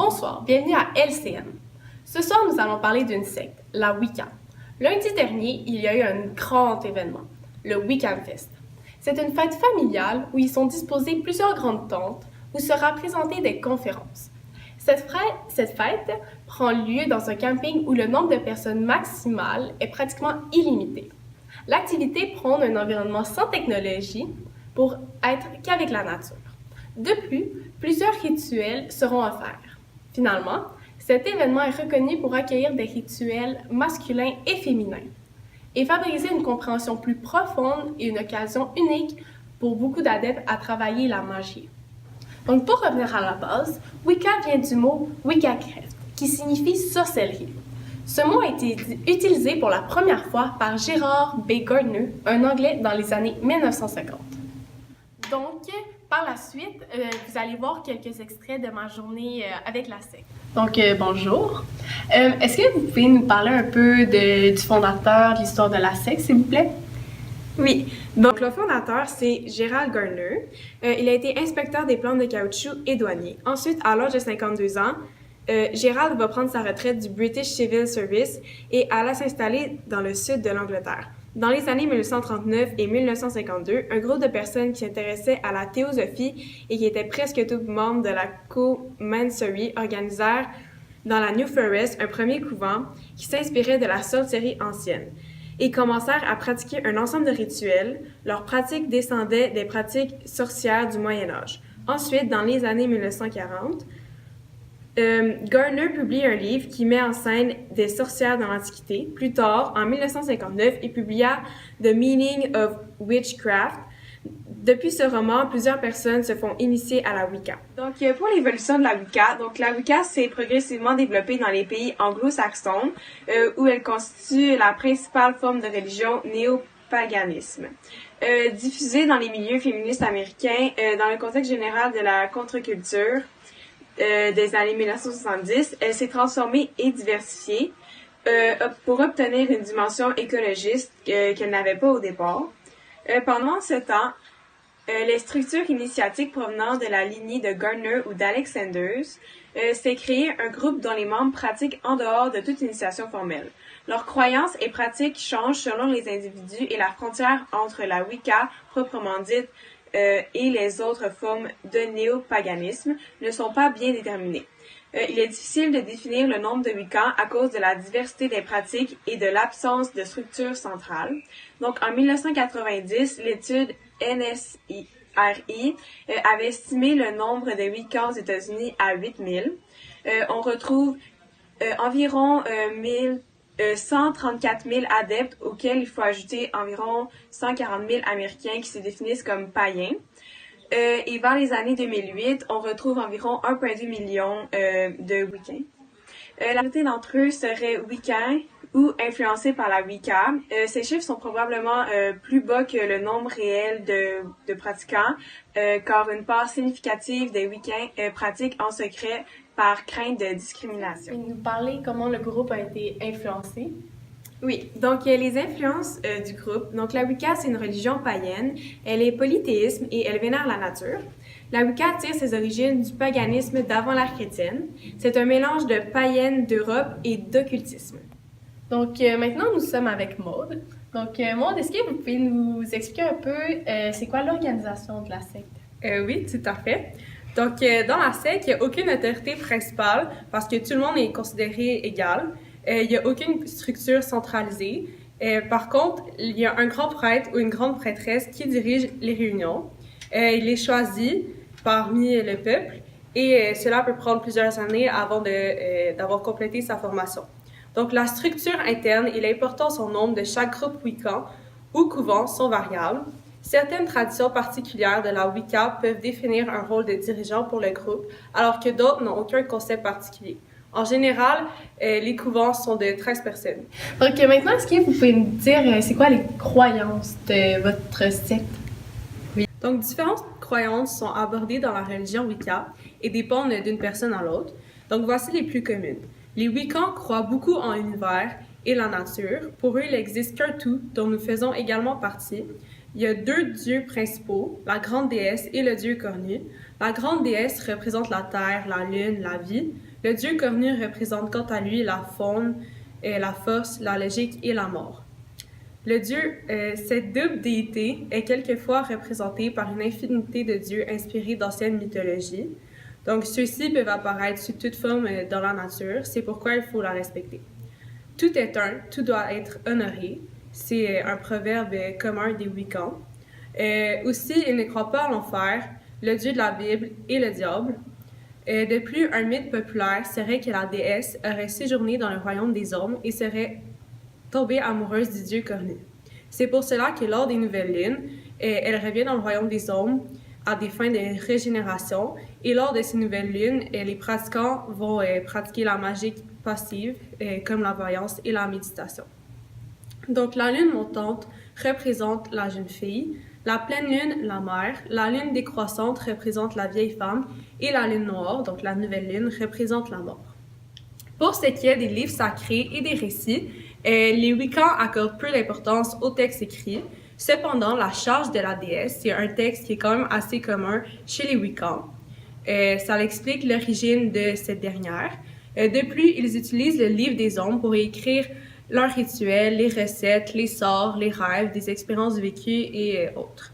Bonsoir, bienvenue à LCN. Ce soir, nous allons parler d'une secte, la Wicca. Lundi dernier, il y a eu un grand événement, le Wiccan Fest. C'est une fête familiale où ils sont disposées plusieurs grandes tentes où sera présentées des conférences. Cette fête prend lieu dans un camping où le nombre de personnes maximales est pratiquement illimité. L'activité prône un environnement sans technologie pour être qu'avec la nature. De plus, plusieurs rituels seront offerts. Finalement, cet événement est reconnu pour accueillir des rituels masculins et féminins et favoriser une compréhension plus profonde et une occasion unique pour beaucoup d'adeptes à travailler la magie. Donc, pour revenir à la base, Wicca vient du mot Witchcraft, qui signifie sorcellerie. Ce mot a été utilisé pour la première fois par Gerard B. Gardner, un Anglais dans les années 1950. Donc, par la suite, vous allez voir quelques extraits de ma journée avec la secte. Donc, bonjour. Est-ce que vous pouvez nous parler un peu du fondateur, de l'histoire de la secte, s'il vous plaît? Oui, donc le fondateur, c'est Gerald Gardner. Il a été inspecteur des plantes de caoutchouc et douanier. Ensuite, à l'âge de 52 ans, Gerald va prendre sa retraite du British Civil Service et alla s'installer dans le sud de l'Angleterre. Dans les années 1939 et 1952, un groupe de personnes qui s'intéressaient à la théosophie et qui étaient presque tous membres de la Commanserie organisèrent dans la New Forest un premier couvent qui s'inspirait de la sorcellerie ancienne et commencèrent à pratiquer un ensemble de rituels. Leurs pratiques descendaient des pratiques sorcières du Moyen Âge. Ensuite, dans les années 1940, Gardner publie un livre qui met en scène des sorcières dans l'Antiquité. Plus tard, en 1959, il publia The Meaning of Witchcraft. Depuis ce roman, plusieurs personnes se font initier à la Wicca. Donc, pour l'évolution de la Wicca s'est progressivement développée dans les pays anglo-saxons, où elle constitue la principale forme de religion néopaganisme. Diffusée dans les milieux féministes américains, dans le contexte général de la contre-culture, des années 1970, elle s'est transformée et diversifiée pour obtenir une dimension écologiste qu'elle n'avait pas au départ. Pendant ce temps, les structures initiatiques provenant de la lignée de Gardner ou d'Alexanders s'est créé un groupe dont les membres pratiquent en dehors de toute initiation formelle. Leurs croyances et pratiques changent selon les individus et la frontière entre la Wicca proprement dite et les autres formes de néopaganisme ne sont pas bien déterminées. Il est difficile de définir le nombre de Wiccans à cause de la diversité des pratiques et de l'absence de structure centrale. Donc, en 1990, l'étude NSIRI avait estimé le nombre de Wiccans aux États-Unis à 8000. On retrouve environ 134 000 adeptes auxquels il faut ajouter environ 140 000 Américains qui se définissent comme païens. Et vers les années 2008, on retrouve environ 1,2 million de Wiccans. La majorité d'entre eux seraient Wiccans ou influencés par la Wicca. Ces chiffres sont probablement plus bas que le nombre réel de pratiquants, car une part significative des Wiccans pratiquent en secret par crainte de discrimination. Vous pouvez nous parler comment le groupe a été influencé? Oui, donc les influences du groupe. Donc la Wicca, c'est une religion païenne. Elle est polythéisme et elle vénère la nature. La Wicca tire ses origines du paganisme d'avant l'ère chrétienne. C'est un mélange de païenne d'Europe et d'occultisme. Donc maintenant, nous sommes avec Maude. Donc Maude, est-ce que vous pouvez nous expliquer un peu c'est quoi l'organisation de la secte? Oui, tout à fait. Donc, dans la secte, il n'y a aucune autorité principale parce que tout le monde est considéré égal. Il n'y a aucune structure centralisée. Par contre, il y a un grand prêtre ou une grande prêtresse qui dirige les réunions. Il est choisi parmi le peuple et cela peut prendre plusieurs années avant d'avoir complété sa formation. Donc, la structure interne et l'importance en nombre de chaque groupe Wiccan ou couvent sont variables. Certaines traditions particulières de la Wicca peuvent définir un rôle de dirigeant pour le groupe, alors que d'autres n'ont aucun concept particulier. En général, les couvents sont de 13 personnes. Donc maintenant, est-ce que vous pouvez nous dire c'est quoi les croyances de votre secte? Oui. Donc, différentes croyances sont abordées dans la religion Wicca et dépendent d'une personne à l'autre. Donc, voici les plus communes. Les Wiccans croient beaucoup en l'univers et la nature. Pour eux, il n'existe qu'un tout, dont nous faisons également partie. Il y a deux dieux principaux, la grande déesse et le dieu cornu. La grande déesse représente la terre, la lune, la vie. Le dieu cornu représente quant à lui la faune, la force, la logique et la mort. Le dieu, cette double déité, est quelquefois représentée par une infinité de dieux inspirés d'anciennes mythologies. Donc, ceux-ci peuvent apparaître sous toute forme dans la nature, c'est pourquoi il faut la respecter. Tout est un, tout doit être honoré. C'est un proverbe commun des Wiccans. Aussi, ils ne croient pas à l'enfer, le dieu de la Bible et le diable. De plus, un mythe populaire serait que la déesse aurait séjourné dans le royaume des hommes et serait tombée amoureuse du dieu cornu. C'est pour cela que lors des nouvelles lunes, elle revient dans le royaume des hommes à des fins de régénération. Et lors de ces nouvelles lunes, les pratiquants vont pratiquer la magie passive, comme la voyance et la méditation. Donc, la lune montante représente la jeune fille, la pleine lune, la mère, la lune décroissante représente la vieille femme, et la lune noire, donc la nouvelle lune, représente la mort. Pour ce qui est des livres sacrés et des récits, les Wiccans accordent peu d'importance aux textes écrits. Cependant, la charge de la déesse, c'est un texte qui est quand même assez commun chez les Wiccans. Ça explique l'origine de cette dernière. De plus, ils utilisent le livre des ombres pour écrire leurs rituels, les recettes, les sorts, les rêves, des expériences vécues et autres.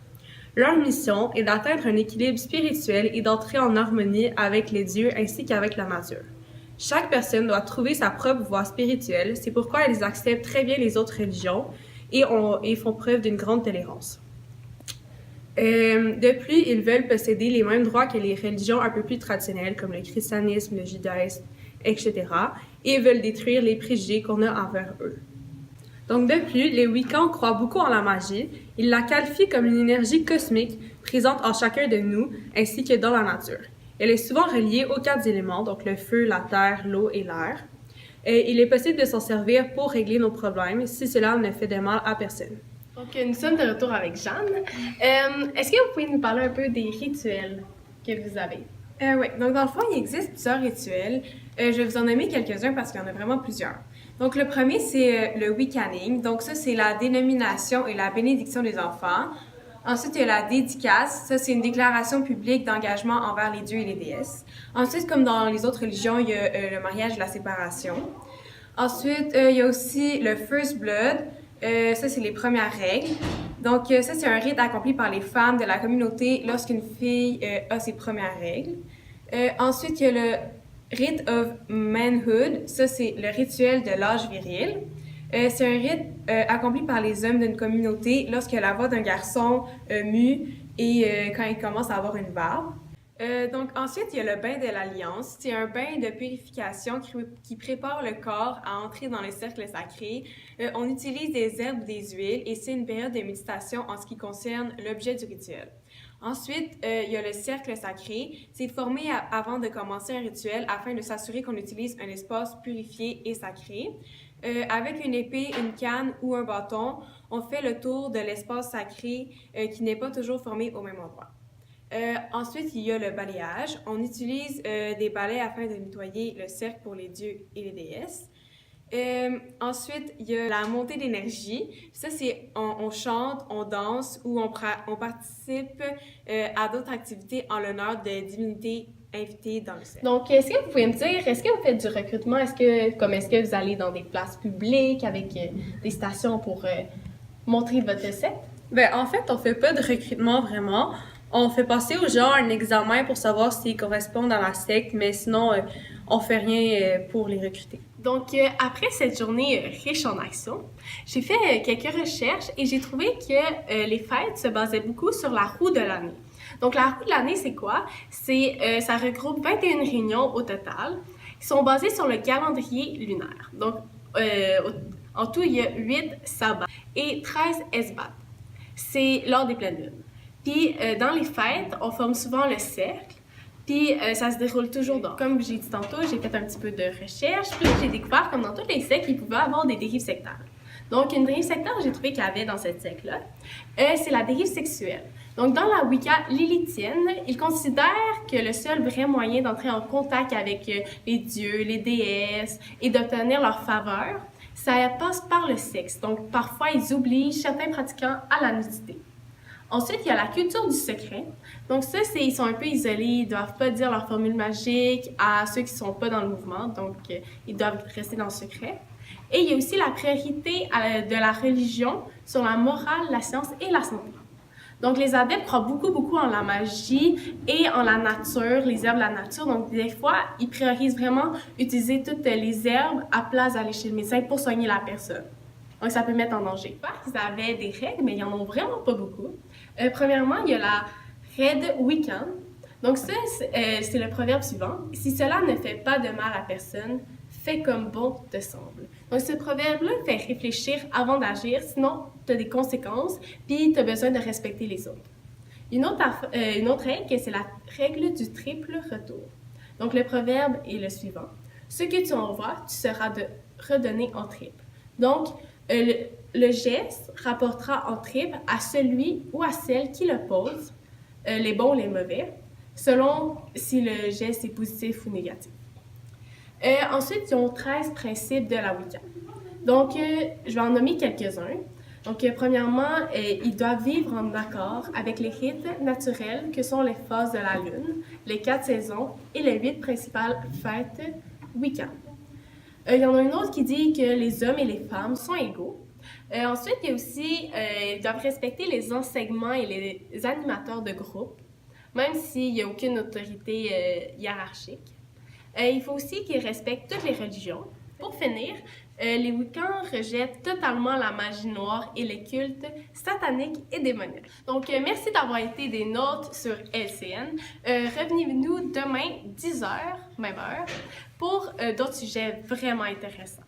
Leur mission est d'atteindre un équilibre spirituel et d'entrer en harmonie avec les dieux ainsi qu'avec la nature. Chaque personne doit trouver sa propre voie spirituelle, c'est pourquoi ils acceptent très bien les autres religions et font preuve d'une grande tolérance. De plus, ils veulent posséder les mêmes droits que les religions un peu plus traditionnelles comme le christianisme, le judaïsme, etc. et veulent détruire les préjugés qu'on a envers eux. Donc de plus, les Wiccans croient beaucoup en la magie. Ils la qualifient comme une énergie cosmique présente en chacun de nous ainsi que dans la nature. Elle est souvent reliée aux 4 éléments, donc le feu, la terre, l'eau et l'air. Il est possible de s'en servir pour régler nos problèmes si cela ne fait de mal à personne. Donc, nous sommes de retour avec Jeanne. Est-ce que vous pouvez nous parler un peu des rituels que vous avez? Oui, donc dans le fond, il existe plusieurs rituels. Je vais vous en nommer quelques-uns parce qu'il y en a vraiment plusieurs. Donc, le premier, c'est le Wiccaning. Donc, ça, c'est la dénomination et la bénédiction des enfants. Ensuite, il y a la dédicace. Ça, c'est une déclaration publique d'engagement envers les dieux et les déesses. Ensuite, comme dans les autres religions, il y a le mariage et la séparation. Ensuite, il y a aussi le First Blood. Ça, c'est les premières règles. Donc, ça, c'est un rite accompli par les femmes de la communauté lorsqu'une fille a ses premières règles. Ensuite, il y a le Rite of Manhood. Ça, c'est le rituel de l'âge viril. C'est un rite accompli par les hommes d'une communauté lorsque la voix d'un garçon mue et quand il commence à avoir une barbe. Donc ensuite, il y a le bain de l'Alliance. C'est un bain de purification qui prépare le corps à entrer dans le cercle sacré. On utilise des herbes, des huiles et c'est une période de méditation en ce qui concerne l'objet du rituel. Ensuite, il y a le cercle sacré. C'est formé avant de commencer un rituel afin de s'assurer qu'on utilise un espace purifié et sacré. Avec une épée, une canne ou un bâton, on fait le tour de l'espace sacré qui n'est pas toujours formé au même endroit. Ensuite, il y a le balayage. On utilise des balais afin de nettoyer le cercle pour les dieux et les déesses. Ensuite, il y a la montée d'énergie. Ça, c'est on chante, on danse ou on participe à d'autres activités en l'honneur de divinités invitées dans le cercle. Donc, est-ce que vous pouvez me dire, est-ce que vous faites du recrutement? Est-ce que vous allez dans des places publiques avec des stations pour montrer votre secte? Ben, en fait, on fait pas de recrutement vraiment. On fait passer aux gens un examen pour savoir s'ils correspondent à la secte, mais sinon, on fait rien pour les recruter. Donc, après cette journée riche en actions, j'ai fait quelques recherches et j'ai trouvé que les fêtes se basaient beaucoup sur la roue de l'année. Donc, la roue de l'année, c'est quoi? Ça regroupe 21 réunions au total qui sont basées sur le calendrier lunaire. Donc, en tout, il y a 8 sabbats et 13 esbats. C'est lors des pleines lunes. Puis, dans les fêtes, on forme souvent le cercle. Puis, ça se déroule toujours dans. Comme j'ai dit tantôt, j'ai fait un petit peu de recherche. Puis, j'ai découvert, comme dans toutes les sectes, il pouvait y avoir des dérives sectaires. Donc, une dérive sectaire, j'ai trouvé qu'il y avait dans cette secte-là, c'est la dérive sexuelle. Donc, dans la Wicca lilithienne, ils considèrent que le seul vrai moyen d'entrer en contact avec les dieux, les déesses et d'obtenir leur faveur, ça passe par le sexe. Donc, parfois, ils obligent certains pratiquants à la nudité. Ensuite, il y a la culture du secret. Donc ça, ils sont un peu isolés, ils ne doivent pas dire leur formule magique à ceux qui ne sont pas dans le mouvement, donc ils doivent rester dans le secret. Et il y a aussi la priorité de la religion sur la morale, la science et la santé. Donc les adeptes croient beaucoup en la magie et en la nature, les herbes de la nature. Donc des fois, ils priorisent vraiment utiliser toutes les herbes à place d'aller chez le médecin pour soigner la personne. Donc ça peut mettre en danger. Ils avaient des règles, mais il n'y en a vraiment pas beaucoup. Premièrement, il y a la règle Wiccan. Donc ça, c'est le proverbe suivant. « Si cela ne fait pas de mal à personne, fais comme bon te semble. » Donc ce proverbe-là fait réfléchir avant d'agir, sinon tu as des conséquences, puis tu as besoin de respecter les autres. Une autre règle, c'est la règle du triple retour. Donc le proverbe est le suivant. « Ce que tu envoies, tu seras redonné en triple. » Donc, le geste rapportera en triple à celui ou à celle qui le pose, les bons ou les mauvais, selon si le geste est positif ou négatif. Ensuite, ils ont 13 principes de la Wicca. Donc, je vais en nommer quelques-uns. Donc, premièrement, ils doivent vivre en accord avec les rites naturels que sont les phases de la Lune, les 4 saisons et les 8 principales fêtes Wicca. Il y en a une autre qui dit que les hommes et les femmes sont égaux. Ensuite, il y a aussi, ils doivent respecter les enseignements et les animateurs de groupe, même s'il n'y a aucune autorité hiérarchique. Il faut aussi qu'ils respectent toutes les religions. Pour finir, les Wiccans rejettent totalement la magie noire et les cultes sataniques et démoniaques. Donc, merci d'avoir été des nôtres sur LCN. Revenez-nous demain, 10h, même heure, pour d'autres sujets vraiment intéressants.